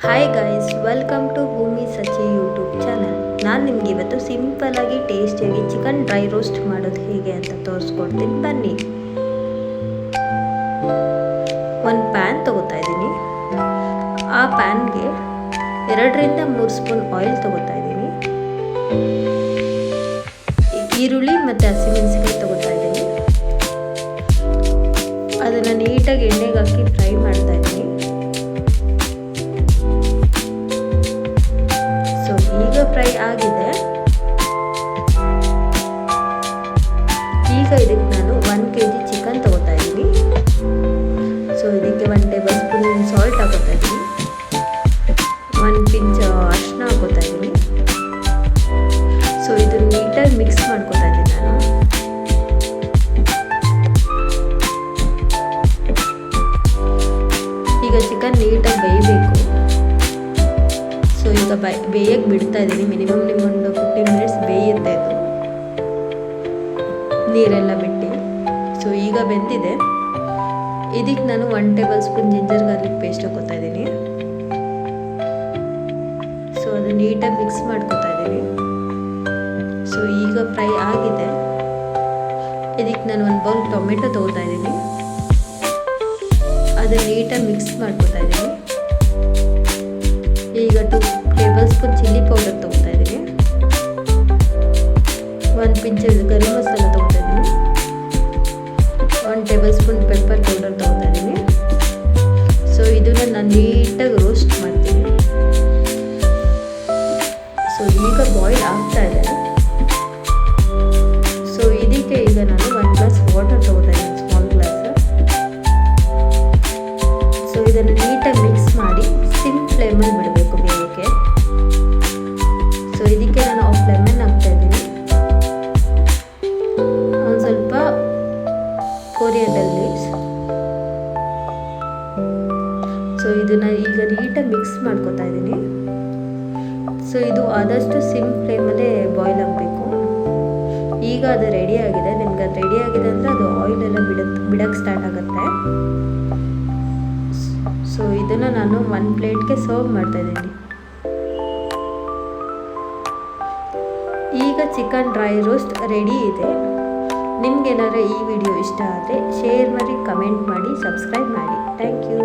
Hi guys, welcome to ಭೂಮಿ ಸಚಿ YouTube channel. ನಾನು ನಿಮ್ಗೆ ಇವತ್ತು ಸಿಂಪಲ್ಲಾಗಿ ಟೇಸ್ಟಿಯಾಗಿ ಚಿಕನ್ ಡ್ರೈ ರೋಸ್ಟ್ ಮಾಡೋದು ಹೇಗೆ ಅಂತ ತೋರಿಸ್ಕೊಡ್ತೀನಿ, ಬನ್ನಿ. ಒಂದು ಪ್ಯಾನ್ ತಗೋತಾ ಇದ್ದೀನಿ. ಆ ಪ್ಯಾನ್ಗೆ 2ರಿಂದ 3 ಸ್ಪೂನ್ ಆಯಿಲ್ ತಗೋತಾ ಇದ್ದೀನಿ. ಈರುಳ್ಳಿ ಮತ್ತು ಹಸಿಮೆಣಸಿನಕಾಯಿ ತಗೋತಾ ಇದ್ದೀನಿ. ಅದನ್ನು ನೀಟಾಗಿ ಎಣ್ಣೆಗೆ ಹಾಕಿ ಫ್ರೈ ಮಾಡ್ತಾ ಇದ್ದೀನಿ. ಈಗ ಫ್ರೈ ಆಗಿದೆ. ಈಗ ಇದಕ್ಕೆ ನಾನು 1 kg ಚಿಕನ್ ತಗೋತಾ ಇದ್ದೀನಿ. ಸೊ ಇದಕ್ಕೆ 1 ಟೇಬಲ್ ಸ್ಪೂನ್ ಸಾಲ್ಟ್ ಹಾಕೋತಾ ಇದ್ದೀನಿ. 1 ಪಿಂಚ್ ಅರಿಶಿನ ಹಾಕೋತಾ ಇದ್ದೀನಿ. ಸೊ ಇದನ್ನು ನೀಟಾಗಿ ಮಿಕ್ಸ್ ಮಾಡ್ಕೋತಾ ಇದ್ದೀನಿ ನಾನು. ಈಗ ಚಿಕನ್ ನೀಟಾಗಿ ಬೇಯಬೇಕು. ಸೊ ಈಗ ಬೇಯಕ್ಕೆ ಬಿಡ್ತಾ ಇದ್ದೀನಿ. ಮಿನಿಮಮ್ ನಿಮ್ಮೊಂದು 15 ಮಿನಿಟ್ಸ್ ಬೇಯುತ್ತೆ ಇದು, ನೀರೆಲ್ಲ ಬಿಟ್ಟು. ಸೊ ಈಗ ಬೆಂದಿದೆ. ಇದಕ್ಕೆ ನಾನು 1 table spoon ginger garlic paste ಹಾಕೋತಾ ಇದ್ದೀನಿ. ಸೊ ಅದು ನೀಟಾಗಿ ಮಿಕ್ಸ್ ಮಾಡ್ಕೋತಾ ಇದ್ದೀನಿ. ಸೊ ಈಗ ಫ್ರೈ ಆಗಿದೆ. ಇದಕ್ಕೆ ನಾನು 1 ಬೌಲ್ ಟೊಮೆಟೊ ತಗೋತಾ ಇದ್ದೀನಿ. ಅದನ್ನು ನೀಟಾಗಿ ಮಿಕ್ಸ್ ಮಾಡ್ಕೋತಾ ಇದ್ದೀನಿ. ಈಗ 2 ಟೇಬಲ್ ಸ್ಪೂನ್ ಚಿಲ್ಲಿ ಪೌಡರ್ ತೊಗೊತಾ ಇದ್ದೀನಿ. 1 ಪಿಂಚ್ ಗರಂ ಮಸಾಲ ತೊಗೊತಾ ಇದ್ದೀನಿ. 1 ಟೇಬಲ್ ಸ್ಪೂನ್ ಪೆಪ್ಪರ್ ಪೌಡರ್ ತೊಗೊತಾ ಇದ್ದೀನಿ. ಸೊ ಇದನ್ನು ನಾನು ನೀಟಾಗಿ ರೋಸ್ಟ್ ಮಾಡ್ತೀನಿ. ಸೊ ಈಗ ಬಾಯ್ಲ್ ಆಗ್ತಾ ಇದೆ. ಸೊ ಇದಕ್ಕೆ ಈಗ ನಾನು 1 ಗ್ಲಾಸ್ ವಾಟರ್ ತೊಗೊತಾ ಇದ್ದೀನಿ, ಸ್ಮಾಲ್ ಗ್ಲಾಸ್. ಸೊ ಇದನ್ನು ನೀಟಾಗಿ ಮಿಕ್ಸ್ ಮಾಡಿ ಸಿಮ್ ಫ್ಲೇಮಲ್ಲಿ ಬಿಡಬೇಕು ಬೇಯಕ್ಕೆ. ಸೊ ಇದಕ್ಕೆ ನಾನು ಹಾಫ್ ಲೆಮನ್ ಹಾಕ್ತಾ ಇದ್ದೀನಿ. ಒಂದು ಸ್ವಲ್ಪ ಕೊರಿಯಾಂಡರ್ ಲೀವ್ಸ್. ಸೊ ಇದನ್ನು ಈಗ ನೀಟಾಗಿ ಮಿಕ್ಸ್ ಮಾಡ್ಕೋತಾ ಇದ್ದೀನಿ. ಸೊ ಇದು ಆದಷ್ಟು ಸಿಮ್ ಫ್ಲೇಮಲ್ಲೇ ಬಾಯ್ಲ್ ಆಗಬೇಕು. ಈಗ ಅದು ರೆಡಿ ಆಗಿದೆ. ನಿಮ್ಗೆ ಅದು ರೆಡಿ ಆಗಿದೆ ಅಂದರೆ ಅದು ಆಯಿಲ್ ಎಲ್ಲ ಬಿಡಕ್ಕೆ ಸ್ಟಾರ್ಟ್ ಆಗುತ್ತೆ. ಸೊ ಇದನ್ನು ನಾನು 1 ಪ್ಲೇಟ್ಗೆ ಸರ್ವ್ ಮಾಡ್ತಾ ಇದ್ದೀನಿ. ಈಗ ಚಿಕನ್ ಡ್ರೈ ರೋಸ್ಟ್ ರೆಡಿ ಇದೆ. ನಿಮ್ಗೇನಾದ್ರು ಈ ವಿಡಿಯೋ ಇಷ್ಟ ಆದರೆ ಶೇರ್ ಮಾಡಿ, ಕಮೆಂಟ್ ಮಾಡಿ, ಸಬ್ಸ್ಕ್ರೈಬ್ ಮಾಡಿ. Thank you.